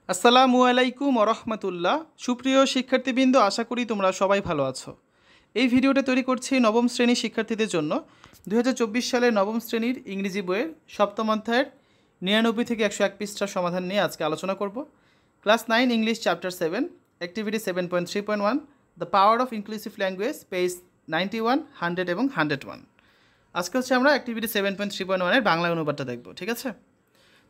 আসসালামু আলাইকুম ওরহমতুল্লাহ। সুপ্রিয় শিক্ষার্থীবৃন্দ, আশা করি তোমরা সবাই ভালো আছো। এই ভিডিওটা তৈরি করছি নবম শ্রেণীর শিক্ষার্থীদের জন্য। 2024 সালের নবম শ্রেণীর ইংরেজি বইয়ের সপ্তম অধ্যায়ের 99 থেকে 101 পৃষ্ঠার সমাধান নিয়ে আজকে আলোচনা করব। Class 9 English chapter 7 activity 7.3.1 the power of inclusive language, page 91, 100 এবং 101। আজকে হচ্ছে আমরা অ্যাক্টিভিটি 7.3.1 এর বাংলা অনুবাদটা দেখব, ঠিক আছে?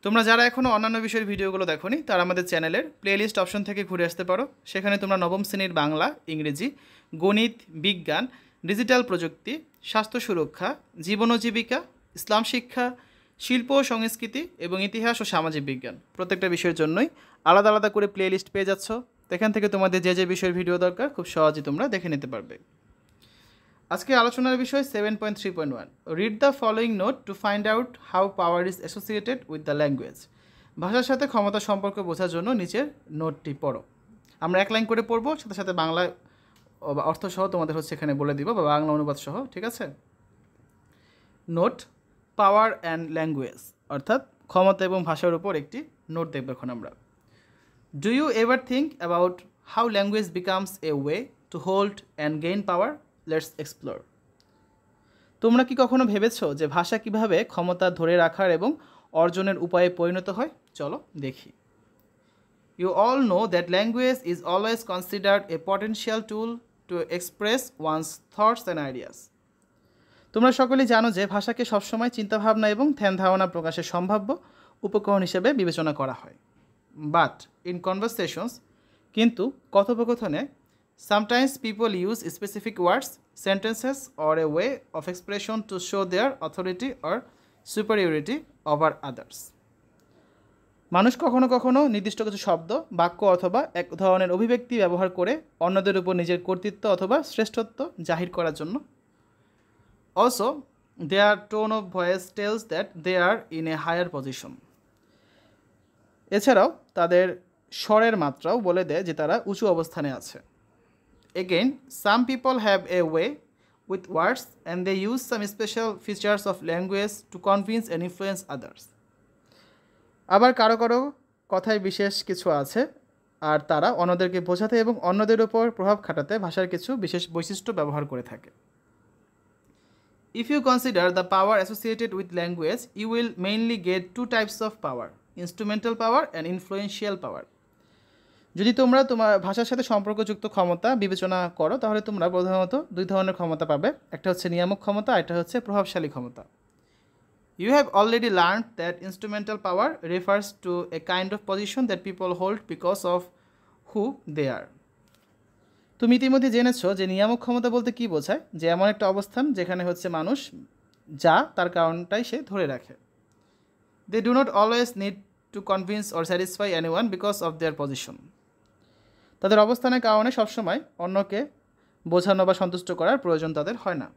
তোমরা যারা এখনও অন্যান্য বিষয়ের ভিডিওগুলো দেখোনি তারা আমাদের চ্যানেলের প্লেলিস্ট অপশন থেকে ঘুরে আসতে পারো। সেখানে তোমরা নবম শ্রেণীর বাংলা, ইংরেজি, গণিত, বিজ্ঞান, ডিজিটাল প্রযুক্তি, স্বাস্থ্য সুরক্ষা, জীবন ও জীবিকা, ইসলাম শিক্ষা, শিল্প ও সংস্কৃতি এবং ইতিহাস ও সামাজিক বিজ্ঞান প্রত্যেকটা বিষয়ের জন্যই আলাদা আলাদা করে প্লেলিস্ট পেয়ে যাচ্ছ। এখান থেকে তোমাদের যে যে বিষয়ের ভিডিও দরকার খুব সহজেই তোমরা দেখে নিতে পারবে। আজকে আলোচনার বিষয় 7.3.1 read the following note to find out how power is associated with the language. ভাষার সাথে ক্ষমতা সম্পর্ক বোঝার জন্য নিচের নোটটি পড়ো। আমরা এক লাইন করে পড়বো, সাথে সাথে বাংলা অর্থ সহ তোমাদের হচ্ছে এখানে বলে দিব, বা বাংলা অনুবাদ সহ, ঠিক আছে? নোট পাওয়ার অ্যান্ড ল্যাঙ্গুয়েজ, অর্থাৎ ক্ষমতা এবং ভাষার উপর একটি নোট দেখব এখন আমরা। Do you ever think about how language becomes a way to hold and gain power? Let's explore. তোমরা কি কখনো ভেবেছো যে ভাষা কিভাবে ক্ষমতা ধরে রাখার এবং অর্জনের উপায়ে পরিণত হয়? চলো দেখি। You all know that language is always considered a potential tool to express one's thoughts and ideas. তোমরা সকলেই জানো যে ভাষাকে সবসময় চিন্তাভাবনা এবং ধ্যান ধারণা প্রকাশের সম্ভাব্য উপকরণ হিসেবে বিবেচনা করা হয়। বাট ইন কনভারসেশনস, কিন্তু কথোপকথনে, sometimes people use specific words, sentences, or a way of expression to show their authority or superiority over others. মানুষ কখনো কখনো নির্দিষ্ট কিছু শব্দ, বাক্য অথবা এক ধরনের অভিব্যক্তি ব্যবহার করে অন্যদের উপর নিজের কর্তৃত্ব অথবা শ্রেষ্ঠত্ব জাহির করার জন্য। Also, their tone of voice tells that they are in a higher position. এছাড়াও তাদের স্বরের মাত্রাও বলে দেয় যে তারা উঁচু অবস্থানে আছে। Again, some people have a way with words and they use some special features of language to convince and influence others. আবার কারো কারো কথায় বিশেষ কিছু আছে, আর তারা অন্যদেরকে বোঝাতে এবং অন্যদের উপর প্রভাব খাটাতে ভাষার কিছু বিশেষ বৈশিষ্ট্য ব্যবহার করে থাকে। If you consider the power associated with language, you will mainly get two types of power: instrumental power and influential power. যদি তোমরা তোমার ভাষার সাথে সম্পর্কযুক্ত ক্ষমতা বিবেচনা করো তাহলে তোমরা প্রধানত দুই ধরনের ক্ষমতা পাবে। একটা হচ্ছে নিয়ামক ক্ষমতা, একটা হচ্ছে প্রভাবশালী ক্ষমতা। You have already learn that instrumental power refers to a kind of position that people hold because of who they are. তুমি ইতিমধ্যে জেনেছো যে নিয়ামক ক্ষমতা বলতে কী বোঝায়, যে এমন একটা অবস্থান যেখানে হচ্ছে মানুষ যা তার কারণটাই সে ধরে রাখে। They do not always need to convince or satisfy anyone because of their position. তাদের অবস্থানের কারণে সবসময় অন্যকে বোঝানো বা সন্তুষ্ট করার প্রয়োজন তাদের হয় না।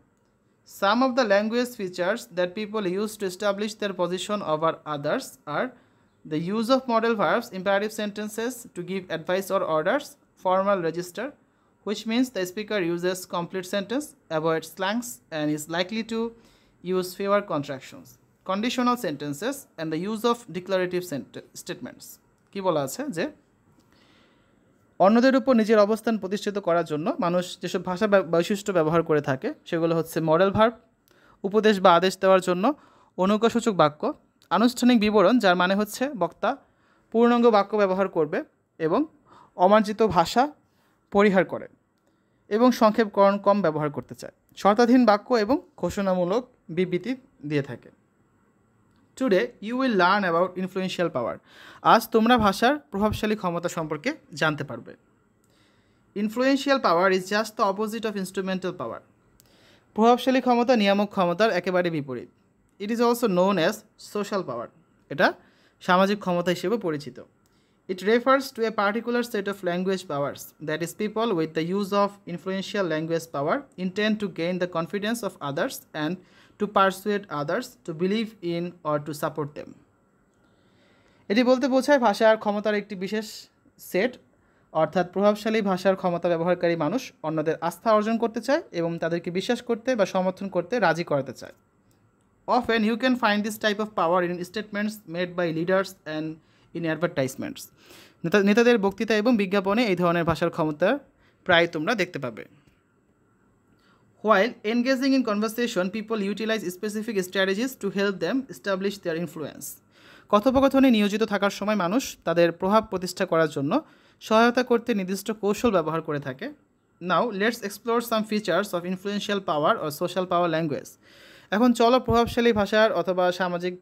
Some of the language features that people use to establish their position over others are the use of modal verbs, imperative sentences to give advice or orders, formal register which means the speaker uses complete sentence, avoids slangs, and is likely to use fewer contractions, conditional sentences, and the use of declarative statements. কি বলা আছে যে অন্যদের উপর নিজের অবস্থান প্রতিষ্ঠিত করার জন্য মানুষ যেসব ভাষা বৈশিষ্ট্য ব্যবহার করে থাকে সেগুলো হচ্ছে মডেল ভার্ব, উপদেশ বা আদেশ দেওয়ার জন্য অনুজ্ঞাসূচক বাক্য, আনুষ্ঠানিক বিবরণ যার মানে হচ্ছে বক্তা পূর্ণাঙ্গ বাক্য ব্যবহার করবে এবং অমার্জিত ভাষা পরিহার করে এবং সংক্ষেপকরণ কম ব্যবহার করতে চায়, শর্তাধীন বাক্য এবং ঘোষণামূলক বিবৃতি দিয়ে থাকে। Today you will learn about influential power. আজ তোমরা ভাষার প্রভাবশালী ক্ষমতা সম্পর্কে জানতে পারবে। Influential power is just the opposite of instrumental power. প্রভাবশালী ক্ষমতা নিয়ামক ক্ষমতার একেবারে বিপরীত। It is also known as social power. এটা সামাজিক ক্ষমতা হিসেবে পরিচিত। It refers to a particular set of language powers, that is, people with the use of influential language power intend to gain the confidence of others and to persuade others to believe in or to support them. এটি বলতে বোঝায় ভাষার ক্ষমতার একটি বিশেষ set, অর্থাৎ প্রভাবশালী ভাষার ক্ষমতা ব্যবহারকারী মানুষ অন্যদের আস্থা অর্জন করতে চায় এবং তাদেরকে বিশ্বাস করতে বা সমর্থন করতে রাজি করাতে চায়। Often you can find this type of power in statements made by leaders and in advertisements. নেতাদের বক্তৃতা এবং বিজ্ঞাপনে এই ধরনের ভাষার ক্ষমতা প্রায় তোমরা দেখতে পাবে। While engaging in conversation, people utilize specific strategies to help them establish their influence. কথোপকথনে নিয়োজিত থাকার সময় মানুষ তাদের প্রভাব প্রতিষ্ঠা করার জন্য সহায়তা করতে নির্দিষ্ট কৌশল ব্যবহার করে থাকে। Now let's explore some features of influential power or social power language. এখন চলো প্রভাবশালী ভাষার অথবা সামাজিক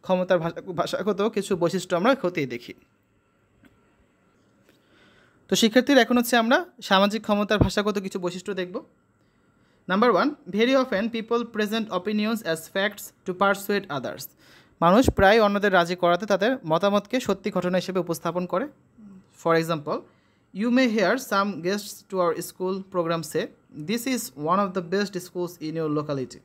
ক্ষমতার ভাষাগত কিছু বৈশিষ্ট্য আমরা খতিয়ে দেখি। তো শিক্ষার্থীরা এখন হচ্ছে আমরা সামাজিক ক্ষমতার ভাষাগত কিছু বৈশিষ্ট্য দেখব। Number 1, very often people present opinions as facts to persuade others. মানুষ প্রায় অন্যদের রাজি করাতে তাদের মতামতকে সত্যি ঘটনা হিসেবে উপস্থাপন করে। For example, you may hear some guests to our school program say this is one of the best schools in your locality.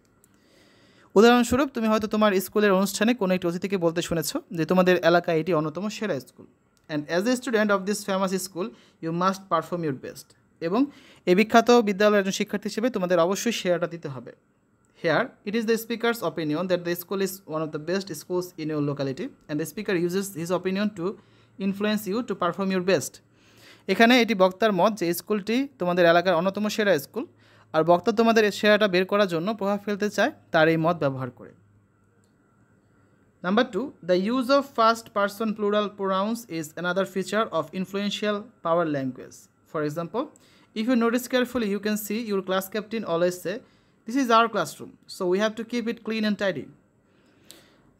উদাহরণস্বরূপ, তুমি হয়তো তোমার স্কুলের অনুষ্ঠানে কোনো একটি অতিথিকে বলতে শুনেছ যে তোমাদের এলাকায় এটি অন্যতম সেরা school, and as a student of this famous school you must perform your best. এবং এই বিখ্যাত বিদ্যালয়ের একজন শিক্ষার্থী হিসেবে তোমাদের অবশ্যই সেরাটা দিতে হবে। Here it is the speaker's opinion that the school is one of the best schools in your locality and the speaker uses his opinion to influence you to perform your best. এখানে এটি বক্তার মত যে স্কুলটি তোমাদের এলাকার অন্যতম সেরা স্কুল, আর বক্তা তোমাদের সেরাটা বের করার জন্য প্রভাব ফেলতে চায় তার এই মত ব্যবহার করে। Number 2, the use of first person plural pronouns is another feature of influential power language. For example, if you notice carefully, you can see your class captain always say, "This is our classroom, so we have to keep it clean and tidy."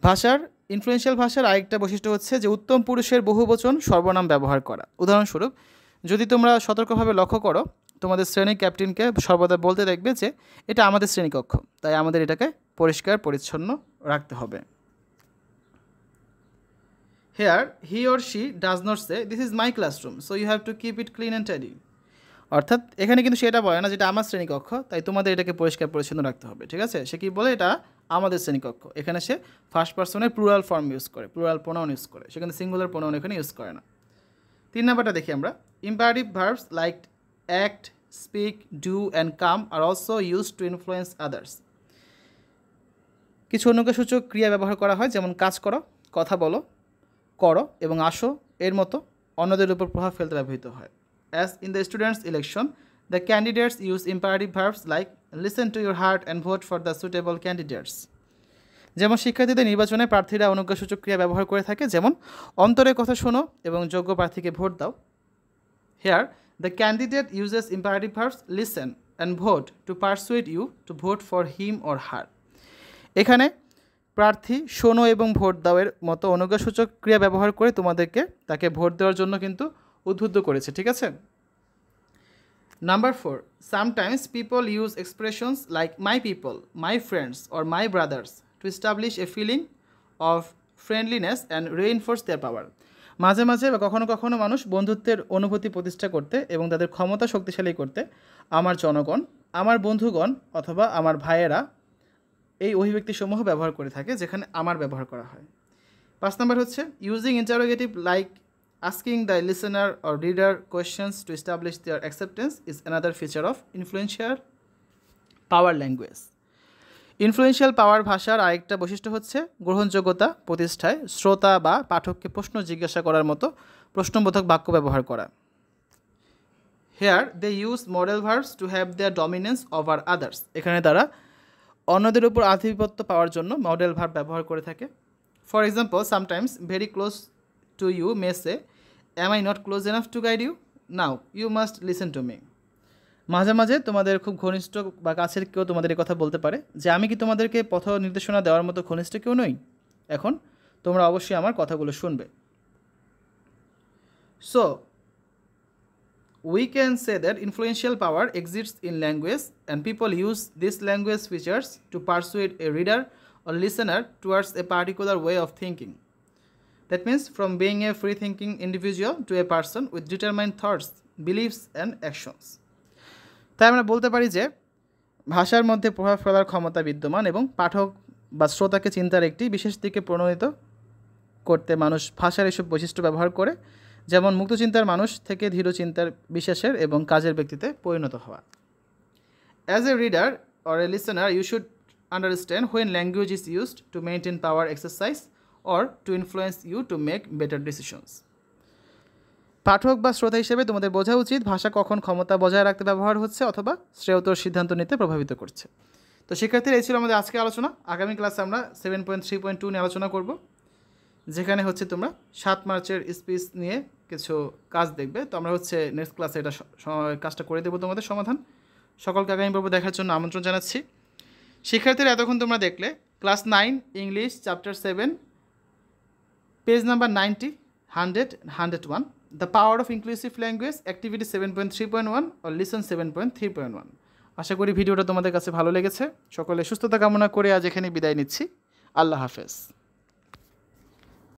ভাষার influential ভাষার আরেকটা বৈশিষ্ট্য হচ্ছে যে উত্তম পুরুষের বহুবচন সর্বনাম ব্যবহার করা। উদাহরণস্বরূপ, যদি তোমরা সতর্কভাবে লক্ষ্য করো, তোমাদের শ্রেণী ক্যাপ্টেনকে সর্বদা বলতে দেখবে যে এটা আমাদের শ্রেণীকক্ষ, তাই আমাদের এটাকে পরিষ্কার পরিচ্ছন্ন রাখতে হবে। Here, he or she does not say, "This is my classroom, so you have to keep it clean and tidy." অর্থাৎ এখানে কিন্তু সেটা বলে না যেটা আমার শ্রেণীকক্ষ, তাই তোমাদের এটাকে পরিষ্কার পরিচ্ছন্ন রাখতে হবে। ঠিক আছে, সে কি বলে এটা আমাদের শ্রেণীকক্ষ। এখানে সে ফার্স্ট পার্সনের প্লুরাল ফর্ম ইউজ করে, প্লুরাল প্রোনাউন ইউজ করে, সেখানে সিঙ্গুলার প্রোনাউন এখানে ইউজ করে না। 3 নাম্বারটা দেখি আমরা। Imperative verbs like act, speak, do and come are also use to influence others. কিছু অনুজ্ঞাসূচক ক্রিয়া ব্যবহার করা হয়, যেমন কাজ করো, কথা বলো, করো এবং আসো এর মতো অন্যদের উপর প্রভাব ফেলতে ব্যবহৃত হয়। As in the students' election, the candidates use imperative verbs like listen to your heart and vote for the suitable candidates. যেমন শিক্ষার্থীদের নির্বাচনে প্রার্থীরা অনুজ্ঞাসূচক ক্রিয়া ব্যবহার করে থাকে, যেমন অন্তরের কথা শোনো এবং যোগ্য প্রার্থীকে ভোট দাও। Here, the candidate uses imperative verbs listen and vote to persuade you to vote for him or her. এখানে প্রার্থী শোনো এবং ভোট দাওয়ের মতো অনুজ্ঞাসূচক ক্রিয়া ব্যবহার করে তোমাদেরকে তাকে ভোট দেওয়ার জন্য কিন্তু উদ্বুদ্ধ করেছে। ঠিক আছে। Number 4, sometimes people use expressions like my people, my friends or my brothers to establish a feeling of friendliness and reinforce their power. মাঝে মাঝে বা কখনো কখনো মানুষ বন্ধুত্বের অনুভূতি প্রতিষ্ঠা করতে এবং তাদের ক্ষমতা শক্তিশালী করতে আমার জনগণ, আমার বন্ধুগণ অথবা আমার ভাইয়েরা এই অভিব্যক্তিসমূহ ব্যবহার করে থাকে, যেখানে আমার ব্যবহার করা হয়। 5 নাম্বার হচ্ছে using interrogative like asking the listener or reader questions to establish their acceptance is another feature of influential power language. Influential power ভাষার আরেকটা বৈশিষ্ট্য হচ্ছে গ্রহণযোগ্যতা প্রতিষ্ঠায় শ্রোতা বা পাঠককে প্রশ্ন জিজ্ঞাসা করার মতো প্রশ্নবোধক বাক্য ব্যবহার করা। Here they use modal verbs to have their dominance over others. এখানে তারা অন্যদের উপর আধিপত্য পাওয়ার জন্য মডেল ভার্ব ব্যবহার করে থাকে। For example, sometimes very close to you may say, am I not close enough to guide you? Now you must listen to me. মাঝে মাঝে তোমাদের খুব ঘনিষ্ঠ বা কাছের কেউ তোমাদের এই কথা বলতে পারে যে আমি কি তোমাদেরকে পথ নির্দেশনা দেওয়ার মতো ঘনিষ্ঠ কেউ নই? এখন তোমরা অবশ্যই আমার কথাগুলো শুনবে। So we can say that influential power exists in language and people use these language features to persuade a reader or listener towards a particular way of thinking. That means from being a free-thinking individual to a person with determined thoughts, beliefs and actions. তাই আমরা বলতে পারি যে ভাষার মধ্যে প্রভাব ফেলার ক্ষমতা বিদ্যমান এবং পাঠক বা শ্রোতাকে চিন্তার একটি বিশেষ দিকে প্রণোদিত করতে মানুষ ভাষার এসব বৈশিষ্ট্য ব্যবহার করে, যেমন মুক্তচিন্তার মানুষ থেকে ধীরচিন্তার বিশ্বাসের এবং কাজের ব্যক্তিতে পরিণত হওয়া। As a reader or a listener, you should understand when language is used to maintain power exercise or to influence you to make better decisions. পাঠক বা শ্রোতা হিসেবে তোমাদের বোঝা উচিত ভাষা কখন ক্ষমতা বজায় রাখতে ব্যবহার হচ্ছে অথবা শ্রেয়তর সিদ্ধান্ত নিতে প্রভাবিত করছে। তো শিক্ষার্থীরা এই ছিল আমাদের আজকে আলোচনা। আগামী ক্লাসে আমরা 7.3.2 নিয়ে আলোচনা করব, যেখানে হচ্ছে তোমরা 7 মার্চের স্পিচ নিয়ে কিছু কাজ দেখবে। তো আমরা হচ্ছে নেক্সট ক্লাসে এটা কাজটা করে দেবো তোমাদের সমাধান। সকলকে আগামী পর্ব দেখার জন্য আমন্ত্রণ জানাচ্ছি। শিক্ষার্থীরা এতক্ষণ তোমরা দেখলে class 9 English chapter 7 page number 90, 100, 101 the power of inclusive language activity 7.3.1 or listen 7.3.1। আশা করি ভিডিওটা তোমাদের কাছে ভালো লেগেছে। সকলে সুস্থতা কামনা করে আজ এখানে বিদায় নিচ্ছি। আল্লাহ হাফেজ।